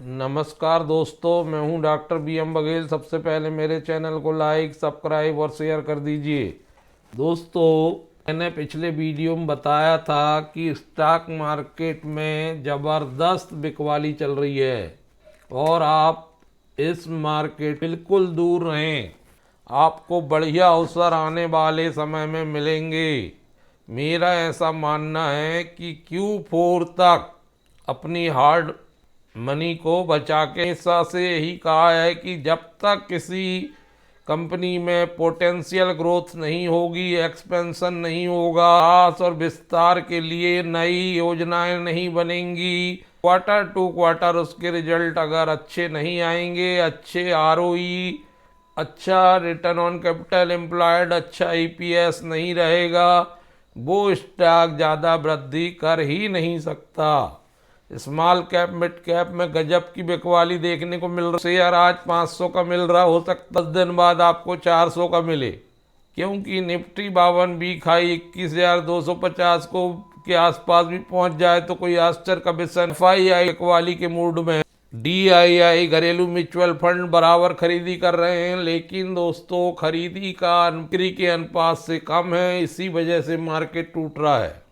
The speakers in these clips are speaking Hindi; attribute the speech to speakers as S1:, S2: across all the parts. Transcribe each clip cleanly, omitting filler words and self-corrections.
S1: नमस्कार दोस्तों, मैं हूं डॉक्टर बी एम बघेल। सबसे पहले मेरे चैनल को लाइक, सब्सक्राइब और शेयर कर दीजिए। दोस्तों, मैंने पिछले वीडियो में बताया था कि स्टॉक मार्केट में ज़बरदस्त बिकवाली चल रही है और आप इस मार्केट बिल्कुल दूर रहें। आपको बढ़िया अवसर आने वाले समय में मिलेंगे। मेरा ऐसा मानना है कि Q4 तक अपनी हार्ड मनी को बचा के हिस्सा से यही कहा है कि जब तक किसी कंपनी में पोटेंशियल ग्रोथ नहीं होगी, एक्सपेंशन नहीं होगा, विकास और विस्तार के लिए नई योजनाएं नहीं बनेंगी, क्वार्टर टू क्वार्टर उसके रिजल्ट अगर अच्छे नहीं आएंगे, अच्छे आरओई, अच्छा रिटर्न ऑन कैपिटल एम्प्लॉयड, अच्छा ईपीएस नहीं रहेगा, वो स्टॉक ज़्यादा वृद्धि कर ही नहीं सकता। स्मॉल कैप मिड कैप में गजब की बिकवाली देखने को मिल रहा है। शेयर आज 500 का मिल रहा, हो सकता 10 दिन बाद आपको 400 का मिले, क्योंकि निफ्टी 52 वीक हाई 21,250 को के आसपास भी पहुंच जाए तो कोई आश्चर्य का विषय। एफआईआई बिकवाली के मूड में, डीआईआई घरेलू म्यूचुअल फंड बराबर खरीदी कर रहे हैं, लेकिन दोस्तों खरीदी का बिक्री के अनुपात से कम है, इसी वजह से मार्केट टूट रहा है।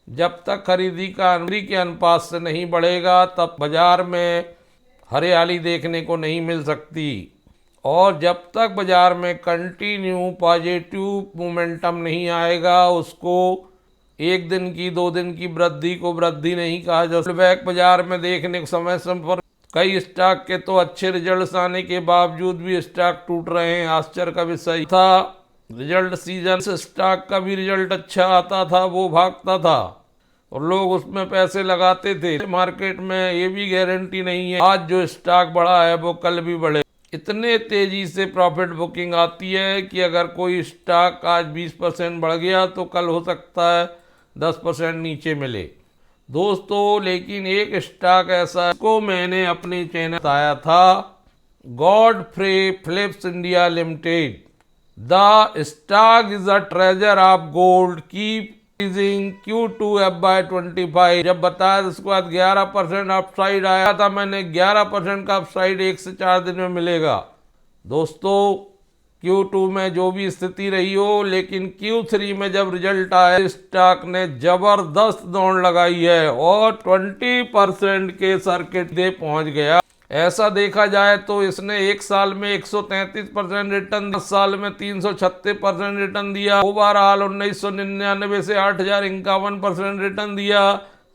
S1: जब तक खरीदी का बिक्री के अनुपात से नहीं बढ़ेगा तब बाजार में हरियाली देखने को नहीं मिल सकती, और जब तक बाजार में कंटिन्यू पॉजिटिव मोमेंटम नहीं आएगा, उसको एक दिन की 2 दिन की वृद्धि को वृद्धि नहीं कहा जा सकता। बैक बाजार में देखने को समय पर कई स्टॉक के तो अच्छे रिजल्ट्स आने के बावजूद भी स्टॉक टूट रहे हैं। आश्चर्य का विषय था, रिजल्ट सीजन से स्टॉक का भी रिजल्ट अच्छा आता था, वो भागता था और लोग उसमें पैसे लगाते थे। मार्केट में ये भी गारंटी नहीं है आज जो स्टॉक बढ़ा है वो कल भी बढ़े। इतने तेजी से प्रॉफिट बुकिंग आती है कि अगर कोई स्टॉक आज 20% बढ़ गया तो कल हो सकता है 10% नीचे मिले। दोस्तों, लेकिन एक स्टॉक ऐसा को मैंने अपने चैनल बताया था, Godfrey Phillips India limited. The stock is a treasure of gold. Keep increasing Q2 FY25। जब बताया तो उसके बाद 11% अपसाइड आया था। मैंने 11% का अपसाइड 1 से 4 दिन में मिलेगा। दोस्तों, Q2 में जो भी स्थिति रही हो, लेकिन Q3 में जब रिजल्ट आया स्टॉक ने जबरदस्त दौड़ लगाई है और 20% के सर्किट दे पहुंच गया। ऐसा देखा जाए तो इसने एक साल में 133% रिटर्न, 10 साल में 336% रिटर्न दिया। ओवरऑल 1999 से 8,051% रिटर्न दिया।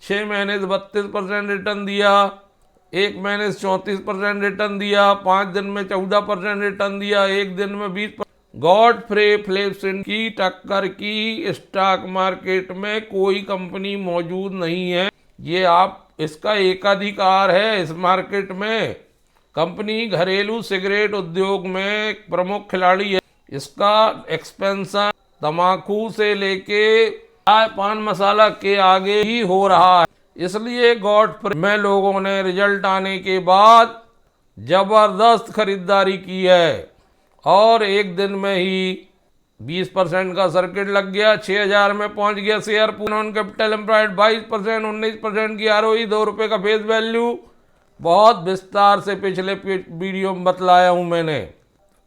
S1: 6 महीने से 32% रिटर्न दिया। 1 महीने से 34% रिटर्न दिया। 5 दिन में 14% रिटर्न दिया। 1 दिन में 20%। गॉडफ्रे फिलिप्स की टक्कर की स्टॉक मार्केट में कोई कंपनी मौजूद नहीं है। ये आप इसका एकाधिकार है इस मार्केट में। कंपनी घरेलू सिगरेट उद्योग में एक प्रमुख खिलाड़ी है। इसका एक्सपेंशन तंबाकू से लेके पान मसाला के आगे ही हो रहा है। इसलिए गॉडफ्रे में लोगों ने रिजल्ट आने के बाद जबरदस्त खरीदारी की है और एक दिन में ही 20% का सर्किट लग गया। 6,000 में पहुंच गया शेयर। ऑन कैपिटल एम्प्लॉयड 22%, 19% की आरओई, ₹2 का फेस वैल्यू। बहुत विस्तार से पिछले वीडियो में बतलाया हूं मैंने।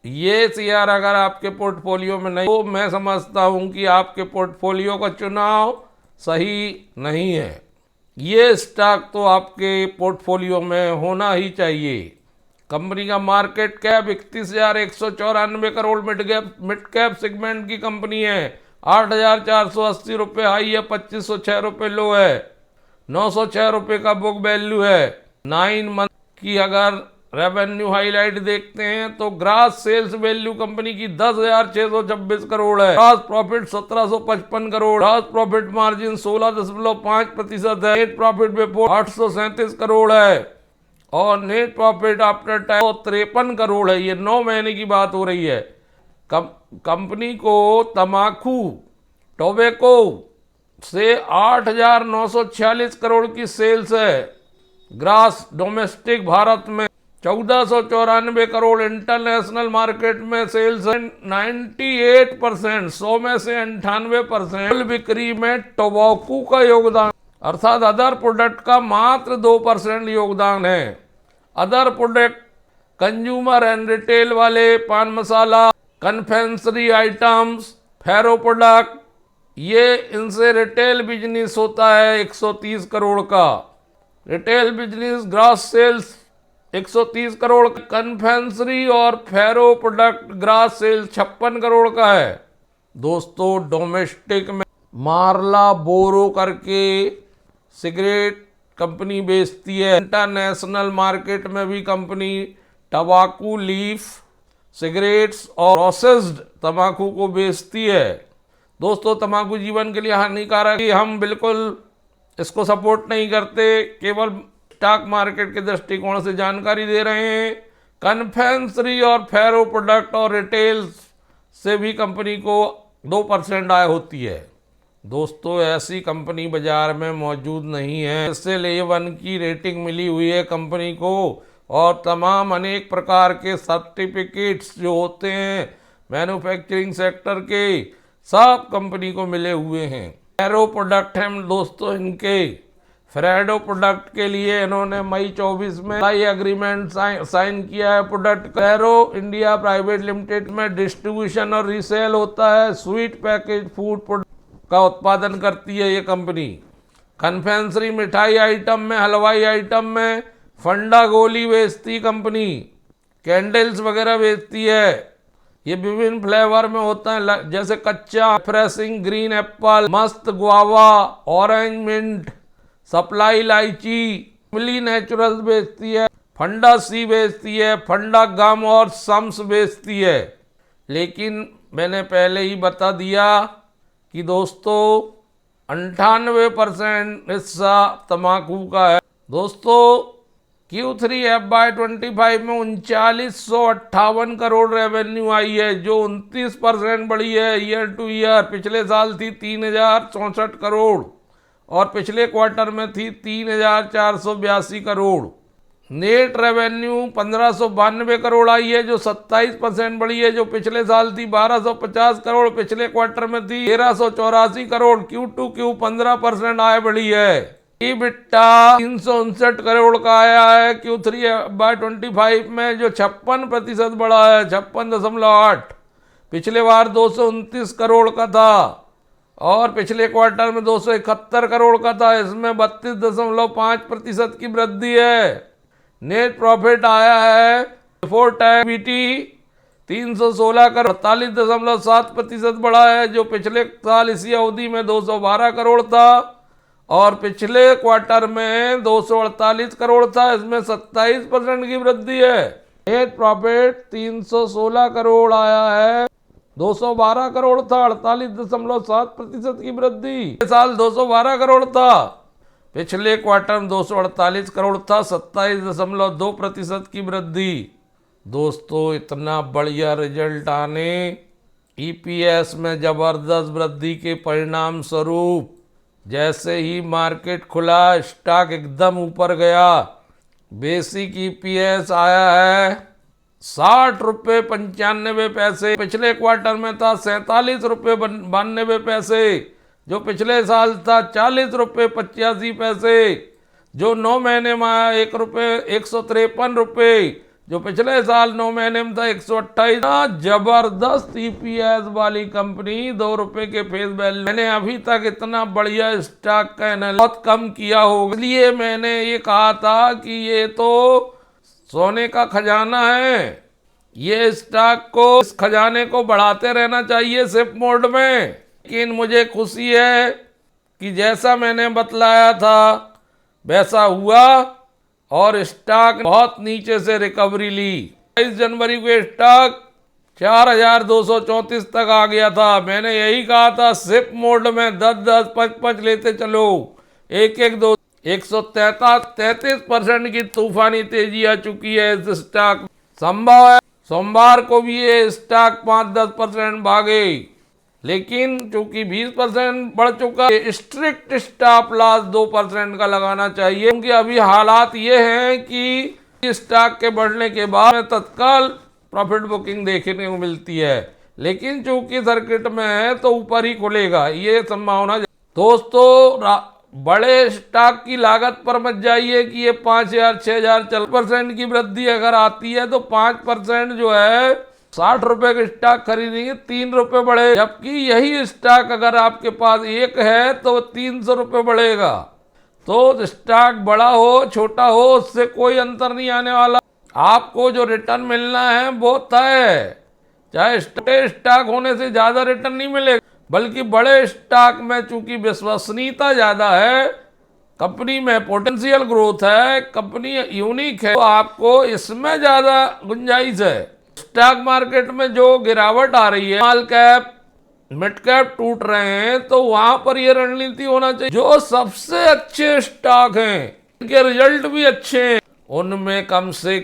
S1: ये शेयर अगर आपके पोर्टफोलियो में नहीं तो मैं समझता हूं कि आपके पोर्टफोलियो का चुनाव सही नहीं है। ये स्टॉक तो आपके पोर्टफोलियो में होना ही चाहिए। कंपनी का market cap 31,194 crore, mid cap segment की कंपनी है। 8,480 रुपये हाई है, 2,506 रुपये लो है, 906 रुपये का बुक वैल्यू है। 9 मंथ की अगर रेवेन्यू हाईलाइट देखते हैं तो ग्रास सेल्स वैल्यू कंपनी की 10,626 करोड़ है। Grass profit 1,755 crore. Grass profit margin 16.5% है। नेट प्रॉफिट बिफोर 837 करोड़ है और net profit after tax 53 crore है। ये 9 महीने की बात हो रही है। कंपनी को तंबाकू टोबैको से 8,946 करोड़ की सेल्स है। ग्रास डोमेस्टिक भारत में 1,494 करोड़, इंटरनेशनल मार्केट में सेल्स है 98%, 100 में से 98%। बिक्री में टोबैको का योगदान अर्थात अदर प्रोडक्ट का मात्र 2% योगदान है। Other product consumer and retail वाले pan masala, confectionery items, ferro product, ये इनसे रिटेल बिजनेस होता है 130 करोड़ का। Retail business gross sales 130 crore, confectionery और ferro product gross sales 56 crore का है। दोस्तों डोमेस्टिक में मारला बोरो करके सिगरेट कंपनी बेचती है। इंटरनेशनल मार्केट में भी कंपनी टबाकू लीफ सिगरेट्स और प्रोसेस्ड तंबाकू को बेचती है। दोस्तों तंबाकू जीवन के लिए हानिकारक है, हम बिल्कुल इसको सपोर्ट नहीं करते, केवल स्टॉक मार्केट के दृष्टिकोण से जानकारी दे रहे हैं। कन्फेक्शनरी और फेरो प्रोडक्ट और रिटेल से भी कंपनी को 2% आय होती है। दोस्तों ऐसी कंपनी बाजार में मौजूद नहीं है। इससे A1 की रेटिंग मिली हुई है कंपनी को और तमाम अनेक प्रकार के सर्टिफिकेट्स जो होते हैं मैन्युफैक्चरिंग सेक्टर के, सब कंपनी को मिले हुए हैं। फेरो प्रोडक्ट है दोस्तों, इनके फेरो प्रोडक्ट के लिए इन्होंने मई 24 में एग्रीमेंट साइन किया है। प्रोडक्ट फेरो इंडिया प्राइवेट लिमिटेड में डिस्ट्रीब्यूशन और रीसेल होता है। स्वीट पैकेज फूड प्रोडक्ट का उत्पादन करती है ये कंपनी। कन्फेक्शनरी मिठाई आइटम में, हलवाई आइटम में फंडा गोली बेचती कंपनी, कैंडल्स वगैरह बेचती है। ये विभिन्न फ्लेवर में होता है, जैसे कच्चा, फ्रेशिंग ग्रीन एप्पल, मस्त गुआवा, ऑरेंज मिंट, सप्लाई इलायची, इमली नेचुरल बेचती है, फंडा सी बेचती है, फंडा गम और सम्स बेचती है। लेकिन मैंने पहले ही बता दिया कि दोस्तों 98% हिस्सा तंबाकू का है। दोस्तों Q3 FY25 में 3958 करोड़ रेवेन्यू आई है, जो 29% बढ़ी है ईयर टू ईयर। पिछले साल थी 3064 करोड़ और पिछले क्वार्टर में थी 3482 करोड़। नेट रेवेन्यू 1592 करोड़ आई है, जो 27% बढ़ी है, जो पिछले साल थी 1250 करोड़, पिछले क्वार्टर में थी 1384 करोड़। Q2Q 15% आय बढ़ी है। EBITDA 359 करोड़ का आया है Q3 FY25 में, जो 56% बढ़ा है, 56.8। पिछले बार 229 करोड़ का था और पिछले क्वार्टर में 271 करोड़ का था, इसमें 32.5% की वृद्धि है। नेट प्रॉफिट आया है बिफोर टैक्स PBT 316 करोड़, 48.7% बढ़ा है, जो पिछले साल इसी अवधि में 212 करोड़ था और पिछले क्वार्टर में 248 करोड़ था, इसमें 27% की वृद्धि है। नेट प्रॉफिट 316 करोड़ आया है, 212 करोड़ था, 48.7% की वृद्धि। इस साल 212 करोड़ था, पिछले क्वार्टर में 248 करोड़ था, 27.2% की वृद्धि। दोस्तों इतना बढ़िया रिजल्ट आने, EPS में जबरदस्त वृद्धि के परिणाम स्वरूप जैसे ही मार्केट खुला स्टॉक एकदम ऊपर गया। बेसिक EPS आया है 60 रुपये 95 पैसे, पिछले क्वार्टर में था 47 रुपये 92 पैसे, जो पिछले साल था 40 रुपये 85 पैसे, जो 9 महीने में आया 153 रुपये, जो पिछले साल 9 महीने में था 128। जबरदस्त EPS वाली कंपनी, 2 रुपये के फेस वैल्यू। मैंने अभी तक इतना बढ़िया स्टॉक का एनालिसिस बहुत कम किया होगा, इसलिए मैंने ये कहा था कि ये तो सोने का खजाना है, ये स्टॉक को, इस खजाने को बढ़ाते रहना चाहिए शिप मोड में। लेकिन मुझे खुशी है कि जैसा मैंने बतलाया था वैसा हुआ और स्टॉक बहुत नीचे से रिकवरी ली। 22 जनवरी को स्टॉक 4234 तक आ गया था। मैंने यही कहा था शिप मोड में 10-10 5-5 लेते चलो, 1-1-2 133% की तूफानी तेजी आ चुकी है इस स्टॉक। संभव है सोमवार को भी ये स्टॉक 5-10% भागे, लेकिन चूंकि 20% बढ़ चुका है, स्ट्रिक्ट स्टॉप लॉस 2% का लगाना चाहिए, क्योंकि अभी हालात ये हैं कि स्टॉक के बढ़ने के बाद तत्काल प्रॉफिट बुकिंग देखने को मिलती है, लेकिन चूंकि सर्किट में है तो ऊपर ही खुलेगा, ये संभावना। दोस्तों बड़े स्टॉक की लागत पर मत जाइए कि ये 5,000 6,000 % की वृद्धि अगर आती है तो 5% जो है 60 रुपए के स्टॉक खरीदेंगे 3 रुपए बढ़े, जबकि यही स्टॉक अगर आपके पास एक है तो 300 रुपए बढ़ेगा। तो स्टॉक बड़ा हो छोटा हो उससे कोई अंतर नहीं आने वाला, आपको जो रिटर्न मिलना है वो तय है। चाहे छोटे स्टॉक होने से ज्यादा रिटर्न नहीं मिलेगा, बल्कि बड़े स्टॉक में चूंकि विश्वसनीयता ज्यादा है, कंपनी में पोटेंशियल ग्रोथ है, कंपनी यूनिक है, तो आपको इसमें ज्यादा गुंजाइश है। स्टॉक मार्केट में जो गिरावट आ रही है, स्मॉल कैप मिड कैप टूट रहे हैं, तो वहां पर यह रणनीति होना चाहिए जो सबसे अच्छे स्टॉक हैं, इनके रिजल्ट भी अच्छे हैं, उनमें कम से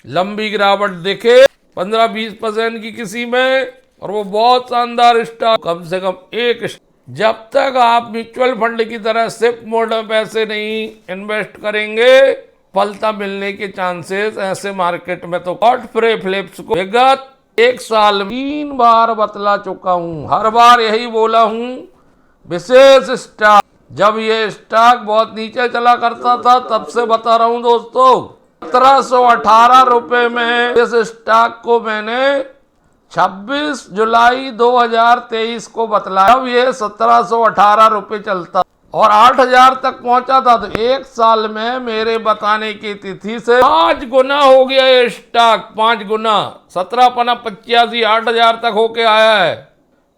S1: लंबी गिरावट दिखे 15-20% की किसी में, और वो बहुत शानदार स्टॉक कम से कम एक। जब तक आप म्यूचुअल फंड की तरह सिप मोड में पैसे नहीं इन्वेस्ट करेंगे, फलता मिलने के चांसेस ऐसे मार्केट में तो गॉडफ्रे फिलिप्स को विगत 1 साल 3 बार बतला चुका हूं, हर बार यही बोला हूं। विशेष स्टॉक, जब ये स्टॉक बहुत नीचे चला करता था तब से बता रहा हूं दोस्तों, 1718 रुपए में इस स्टॉक को मैंने 26 जुलाई 2023 को बतलाया। अब ये 1718 रुपए चलता और 8,000 तक पहुंचा था, तो 1 साल में मेरे बताने की तिथि से 5 गुना हो गया ये स्टॉक, 5 गुना, 17 पना 85, 8,000 तक होके आया है।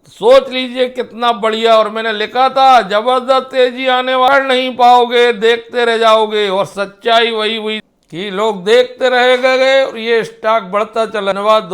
S1: सोच लीजिए कितना बढ़िया। और मैंने लिखा था जबरदस्त तेजी आने वाली, नहीं पाओगे, देखते रह जाओगे, और सच्चाई वही हुई कि लोग देखते रह गए और ये स्टॉक बढ़ता चला। धन्यवाद।